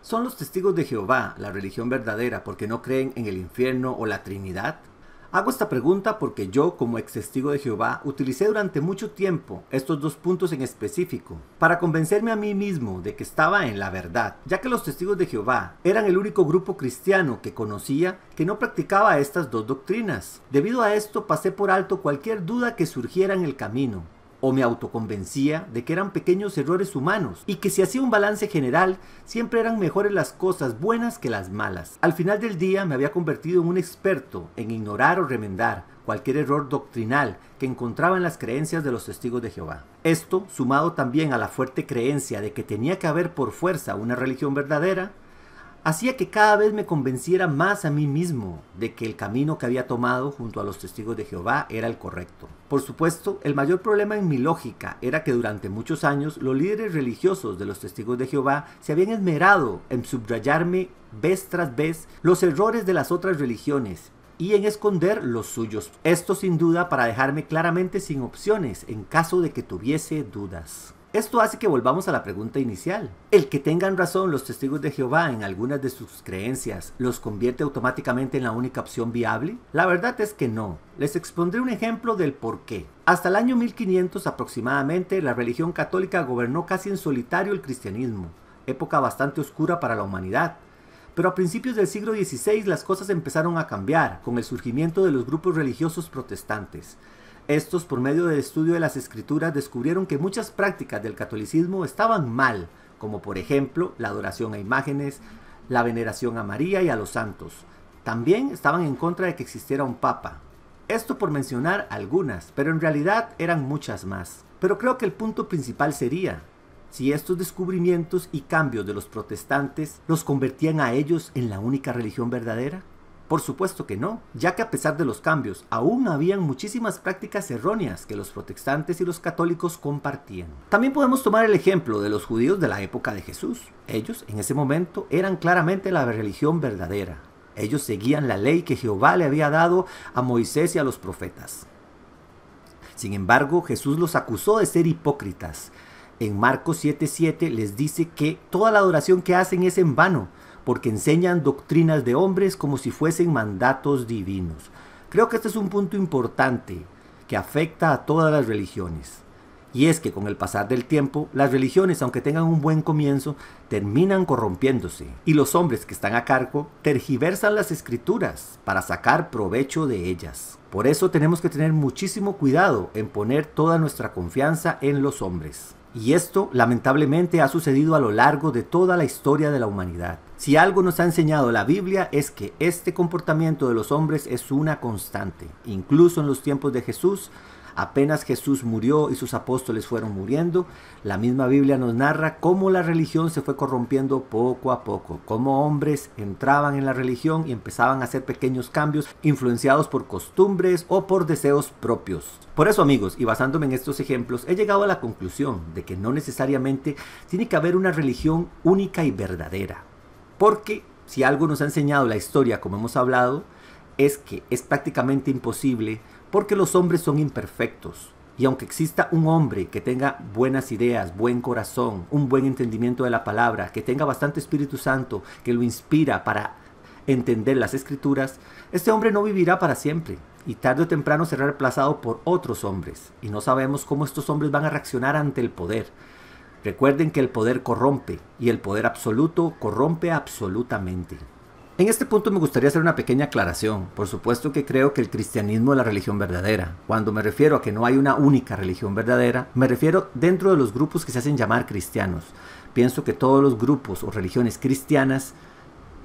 ¿Son los testigos de Jehová la religión verdadera porque no creen en el infierno o la Trinidad? Hago esta pregunta porque yo, como ex testigo de Jehová, utilicé durante mucho tiempo estos dos puntos en específico para convencerme a mí mismo de que estaba en la verdad, ya que los testigos de Jehová eran el único grupo cristiano que conocía que no practicaba estas dos doctrinas. Debido a esto, pasé por alto cualquier duda que surgiera en el camino, o me autoconvencía de que eran pequeños errores humanos y que si hacía un balance general, siempre eran mejores las cosas buenas que las malas. Al final del día me había convertido en un experto en ignorar o remendar cualquier error doctrinal que encontraba en las creencias de los testigos de Jehová. Esto, sumado también a la fuerte creencia de que tenía que haber por fuerza una religión verdadera, hacía que cada vez me convenciera más a mí mismo de que el camino que había tomado junto a los testigos de Jehová era el correcto. Por supuesto, el mayor problema en mi lógica era que durante muchos años los líderes religiosos de los testigos de Jehová se habían esmerado en subrayarme vez tras vez los errores de las otras religiones y en esconder los suyos. Esto sin duda para dejarme claramente sin opciones en caso de que tuviese dudas. Esto hace que volvamos a la pregunta inicial. ¿El que tengan razón los testigos de Jehová en algunas de sus creencias los convierte automáticamente en la única opción viable? La verdad es que no. Les expondré un ejemplo del por qué. Hasta el año 1500 aproximadamente, la religión católica gobernó casi en solitario el cristianismo, época bastante oscura para la humanidad. Pero a principios del siglo XVI las cosas empezaron a cambiar con el surgimiento de los grupos religiosos protestantes. Estos, por medio del estudio de las escrituras, descubrieron que muchas prácticas del catolicismo estaban mal, como por ejemplo la adoración a imágenes, la veneración a María y a los santos. También estaban en contra de que existiera un papa. Esto por mencionar algunas, pero en realidad eran muchas más. Pero creo que el punto principal sería, si estos descubrimientos y cambios de los protestantes los convertían a ellos en la única religión verdadera. Por supuesto que no, ya que a pesar de los cambios, aún habían muchísimas prácticas erróneas que los protestantes y los católicos compartían. También podemos tomar el ejemplo de los judíos de la época de Jesús. Ellos, en ese momento, eran claramente la religión verdadera. Ellos seguían la ley que Jehová le había dado a Moisés y a los profetas. Sin embargo, Jesús los acusó de ser hipócritas. En Marcos 7:7 les dice que toda la adoración que hacen es en vano, porque enseñan doctrinas de hombres como si fuesen mandatos divinos. Creo que este es un punto importante que afecta a todas las religiones. Y es que con el pasar del tiempo, las religiones, aunque tengan un buen comienzo, terminan corrompiéndose. Y los hombres que están a cargo tergiversan las escrituras para sacar provecho de ellas. Por eso tenemos que tener muchísimo cuidado en poner toda nuestra confianza en los hombres. Y esto, lamentablemente, ha sucedido a lo largo de toda la historia de la humanidad. Si algo nos ha enseñado la Biblia es que este comportamiento de los hombres es una constante. Incluso en los tiempos de Jesús, apenas Jesús murió y sus apóstoles fueron muriendo, la misma Biblia nos narra cómo la religión se fue corrompiendo poco a poco, cómo hombres entraban en la religión y empezaban a hacer pequeños cambios influenciados por costumbres o por deseos propios. Por eso, amigos, y basándome en estos ejemplos, he llegado a la conclusión de que no necesariamente tiene que haber una religión única y verdadera. Porque si algo nos ha enseñado la historia, como hemos hablado, es que es prácticamente imposible porque los hombres son imperfectos. Y aunque exista un hombre que tenga buenas ideas, buen corazón, un buen entendimiento de la palabra, que tenga bastante Espíritu Santo, que lo inspira para entender las escrituras, este hombre no vivirá para siempre y tarde o temprano será reemplazado por otros hombres. Y no sabemos cómo estos hombres van a reaccionar ante el poder. Recuerden que el poder corrompe y el poder absoluto corrompe absolutamente. En este punto me gustaría hacer una pequeña aclaración. Por supuesto que creo que el cristianismo es la religión verdadera. Cuando me refiero a que no hay una única religión verdadera, me refiero dentro de los grupos que se hacen llamar cristianos. Pienso que todos los grupos o religiones cristianas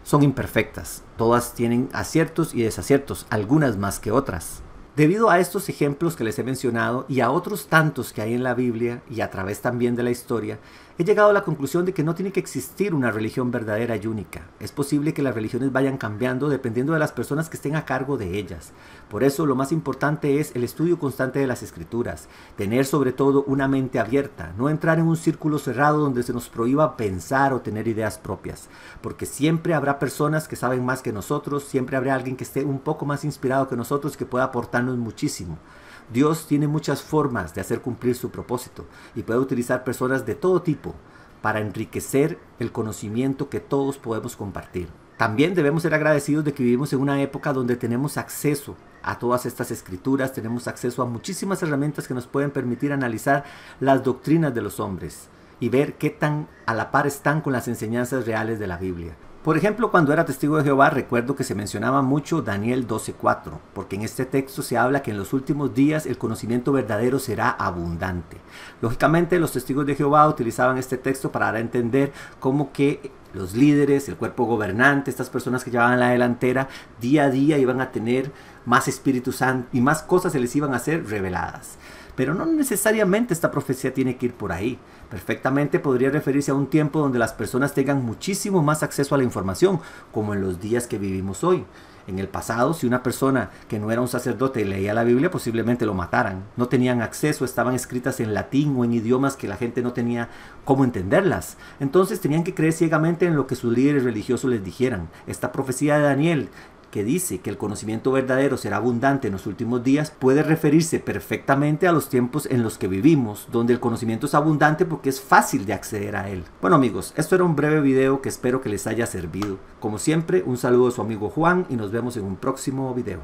son imperfectas. Todas tienen aciertos y desaciertos, algunas más que otras. Debido a estos ejemplos que les he mencionado y a otros tantos que hay en la Biblia y a través también de la historia, he llegado a la conclusión de que no tiene que existir una religión verdadera y única. Es posible que las religiones vayan cambiando dependiendo de las personas que estén a cargo de ellas. Por eso lo más importante es el estudio constante de las escrituras, tener sobre todo una mente abierta, no entrar en un círculo cerrado donde se nos prohíba pensar o tener ideas propias, porque siempre habrá personas que saben más que nosotros, siempre habrá alguien que esté un poco más inspirado que nosotros que pueda aportarnos muchísimo. Dios tiene muchas formas de hacer cumplir su propósito y puede utilizar personas de todo tipo para enriquecer el conocimiento que todos podemos compartir. También debemos ser agradecidos de que vivimos en una época donde tenemos acceso a todas estas escrituras, tenemos acceso a muchísimas herramientas que nos pueden permitir analizar las doctrinas de los hombres y ver qué tan a la par están con las enseñanzas reales de la Biblia. Por ejemplo, cuando era testigo de Jehová, recuerdo que se mencionaba mucho Daniel 12:4, porque en este texto se habla que en los últimos días el conocimiento verdadero será abundante. Lógicamente, los testigos de Jehová utilizaban este texto para dar a entender cómo que los líderes, el cuerpo gobernante, estas personas que llevaban la delantera, día a día iban a tener más Espíritu Santo y más cosas se les iban a ser reveladas. Pero no necesariamente esta profecía tiene que ir por ahí. Perfectamente podría referirse a un tiempo donde las personas tengan muchísimo más acceso a la información, como en los días que vivimos hoy. En el pasado, si una persona que no era un sacerdote leía la Biblia, posiblemente lo mataran. No tenían acceso, estaban escritas en latín o en idiomas que la gente no tenía cómo entenderlas. Entonces tenían que creer ciegamente en lo que sus líderes religiosos les dijeran. Esta profecía de Daniel, que dice que el conocimiento verdadero será abundante en los últimos días, puede referirse perfectamente a los tiempos en los que vivimos, donde el conocimiento es abundante porque es fácil de acceder a él. Bueno amigos, esto era un breve video que espero que les haya servido. Como siempre, un saludo de su amigo Juan y nos vemos en un próximo video.